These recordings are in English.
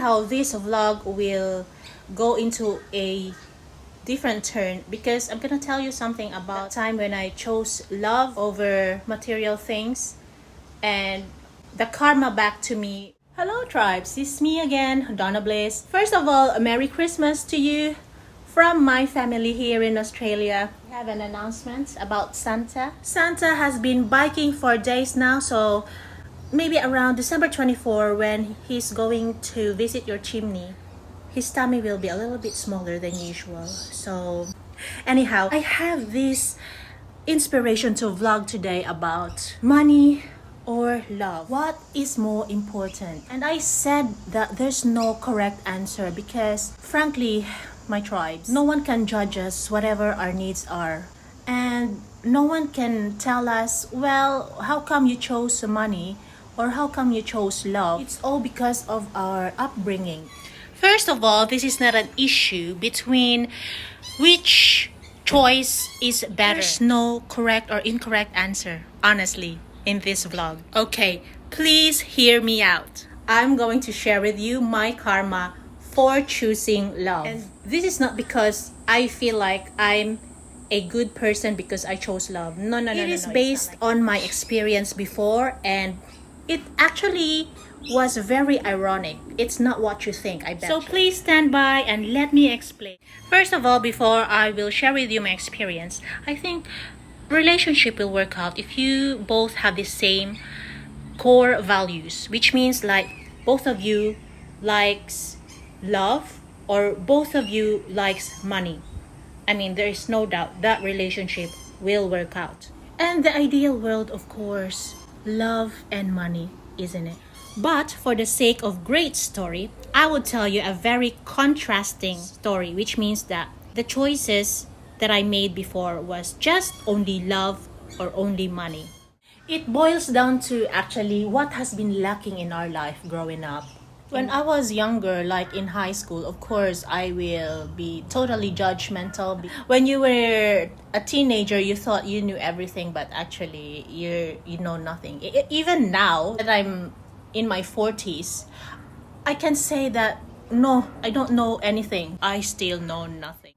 how this vlog will go into a different turn, because I'm gonna tell you something about the time when I chose love over material things and the karma back to me. Hello tribes, it's me again, Donna Bliss. First of all, a Merry Christmas to you from my family here in Australia. We have an announcement about Santa. Santa has been biking for days now, so maybe around December 24, when he's going to visit your chimney, his tummy will be a little bit smaller than usual. So anyhow, I have this inspiration to vlog today about money or love. What is more important? And I said that there's no correct answer because frankly, my tribes, no one can judge us whatever our needs are. And no one can tell us, well, how come you chose money or how come you chose love? It's all because of our upbringing. First of all, this is not an issue between which choice is better. There's no correct or incorrect answer, honestly, in this vlog. Okay, please hear me out. I'm going to share with you my karma for choosing love. And this is not because I feel like I'm a good person because I chose love. No. It is based on my experience before, and it actually was very ironic. It's not what you think, I bet. So please stand by and let me explain. First of all, before I will share with you my experience, I think relationship will work out if you both have the same core values, which means like both of you likes love or both of you likes money. I mean, there is no doubt that relationship will work out. And the ideal world, of course, love and money, isn't it? But for the sake of great story, I would tell you a very contrasting story, which means that the choices that I made before was just only love or only money. It boils down to actually what has been lacking in our life growing up. When I was younger, like in high school, of course, I will be totally judgmental. When you were a teenager, you thought you knew everything, but actually you know nothing. Even now that I'm in my 40s, I can say that no, I don't know anything. I still know nothing.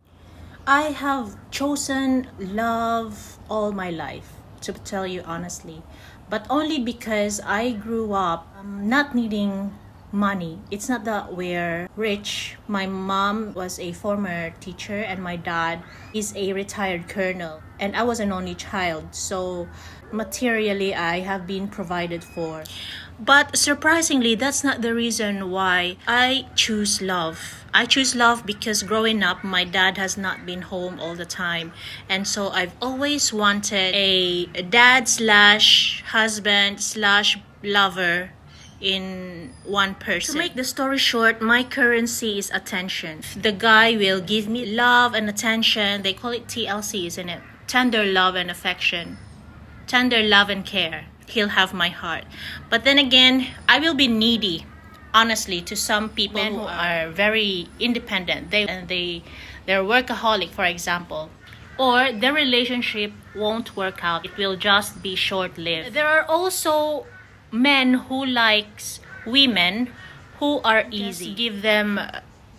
I have chosen love all my life, to tell you honestly, but only because I grew up not needing money. It's not that we're rich. My mom was a former teacher and my dad is a retired colonel, and I was an only child, so materially I have been provided for. But surprisingly, that's not the reason why I choose love. I choose love because growing up, my dad has not been home all the time. And so I've always wanted a dad slash husband slash lover in one person. To make the story short, my currency is attention. The guy will give me love and attention. They call it TLC, isn't it? Tender love and affection. Tender love and care. He'll have my heart. But then again, I will be needy, honestly, to some people who are very independent. They're workaholic, for example. Or their relationship won't work out. It will just be short-lived. There are also men who likes women who are easy. Just give them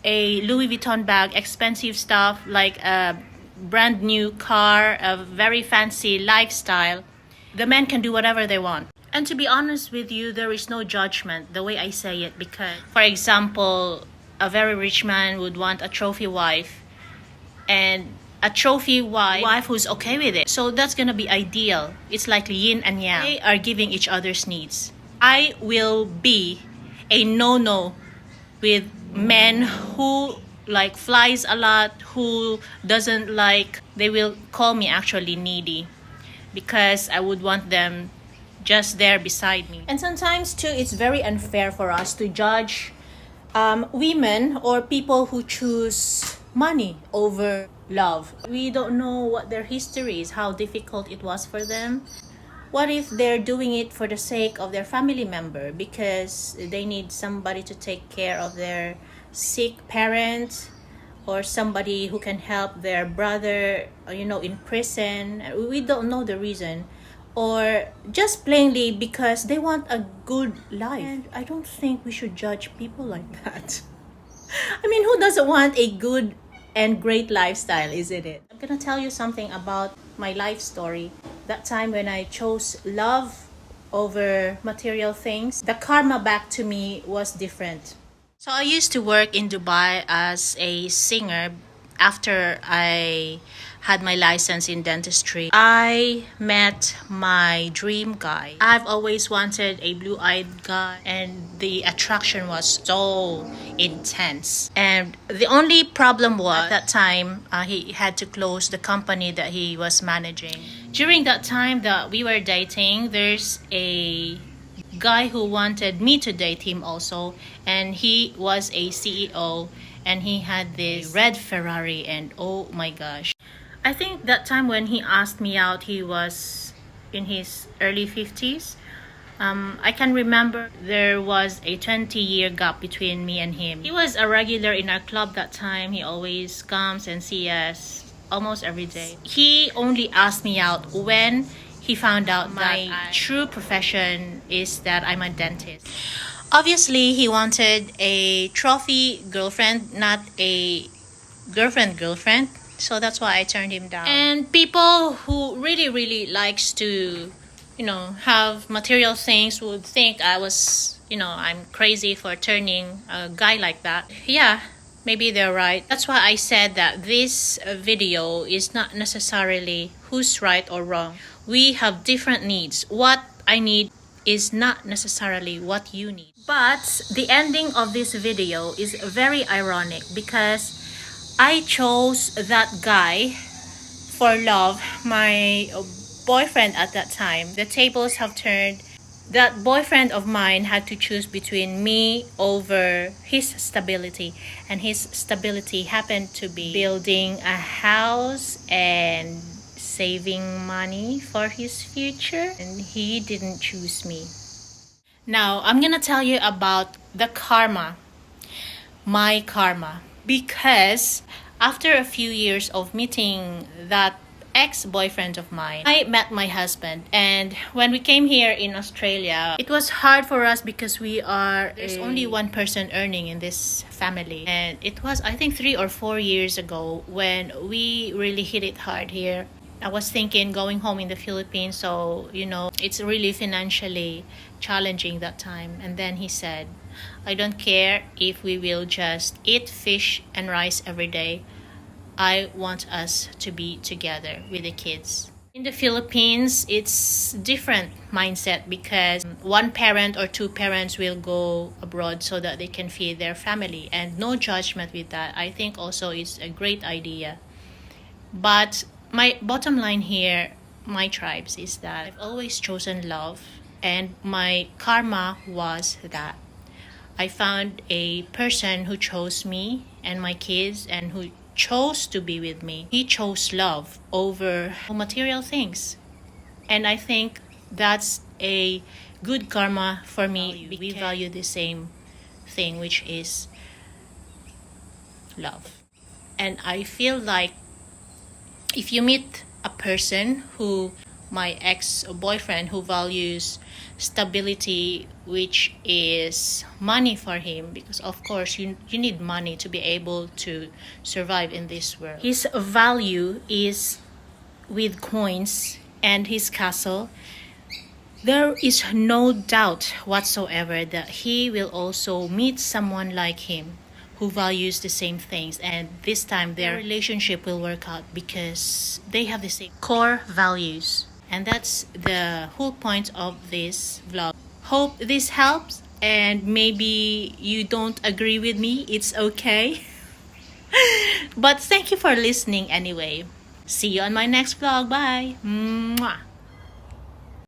a Louis Vuitton bag, expensive stuff like a brand new car, a very fancy lifestyle. The men can do whatever they want. And to be honest with you, there is no judgment the way I say it, because, for example, a very rich man would want a trophy wife and a trophy wife who's okay with it. So that's gonna be ideal. It's like yin and yang. They are giving each other's needs. I will be a no-no with men who like flies a lot, who doesn't like, they will call me actually needy, because I would want them just there beside me. And sometimes too, it's very unfair for us to judge women or people who choose money over love. We don't know what their history is, how difficult it was for them. What if they're doing it for the sake of their family member because they need somebody to take care of their sick parents, or somebody who can help their brother, in prison? We don't know the reason. or just plainly because they want a good life. And I don't think we should judge people like that. I mean, who doesn't want a good and great lifestyle, isn't it? I'm gonna tell you something about my life story. That time when I chose love over material things, the karma back to me was different. So I used to work in Dubai as a singer after I had my license in dentistry. I met my dream guy. I've always wanted a blue-eyed guy, and the attraction was so intense. And the only problem was at that time he had to close the company that he was managing. During that time that we were dating, there's a guy who wanted me to date him also, and he was a CEO, and he had this red Ferrari, and oh my gosh, I think that time when he asked me out, he was in his early 50s. I can remember there was a 20-year gap between me and him. He was a regular in our club that time. He always comes and sees us almost every day. He only asked me out when he found out my true profession is that I'm a dentist. Obviously, he wanted a trophy girlfriend, not a girlfriend. So that's why I turned him down. And people who really likes to, have material things would think I was, I'm crazy for turning a guy like that. Yeah, maybe they're right. That's why I said that this video is not necessarily who's right or wrong. We have different needs. What I need is not necessarily what you need. But the ending of this video is very ironic because I chose that guy for love, my boyfriend at that time. The tables have turned. That boyfriend of mine had to choose between me over his stability, and his stability happened to be building a house and saving money for his future, and he didn't choose me. Now I'm gonna tell you about the karma, my karma, because after a few years of meeting that ex-boyfriend of mine, I met my husband. And when we came here in Australia, it was hard for us because there's only one person earning in this family. And it was, I think, 3 or 4 years ago when we really hit it hard here. I was thinking going home in the Philippines, so it's really financially challenging that time. And then he said, I don't care if we will just eat fish and rice every day. I want us to be together with the kids. In the Philippines, it's different mindset because one parent or two parents will go abroad so that they can feed their family, and no judgment with that. I think also it's a great idea. But my bottom line here, my tribes, is that I've always chosen love, and my karma was that I found a person who chose me and my kids and who chose to be with me. He chose love over material things. And I think that's a good karma for me. We value the same thing, which is love. And I feel like if you meet a person who, my ex-boyfriend, who values stability, which is money for him, because of course you need money to be able to survive in this world. His value is with coins and his castle. There is no doubt whatsoever that he will also meet someone like him who values the same things, and this time their relationship will work out because they have the same core values. And that's the whole point of this vlog. Hope this helps, and maybe you don't agree with me, it's okay. But thank you for listening anyway. See you on my next vlog. Bye. Mwah.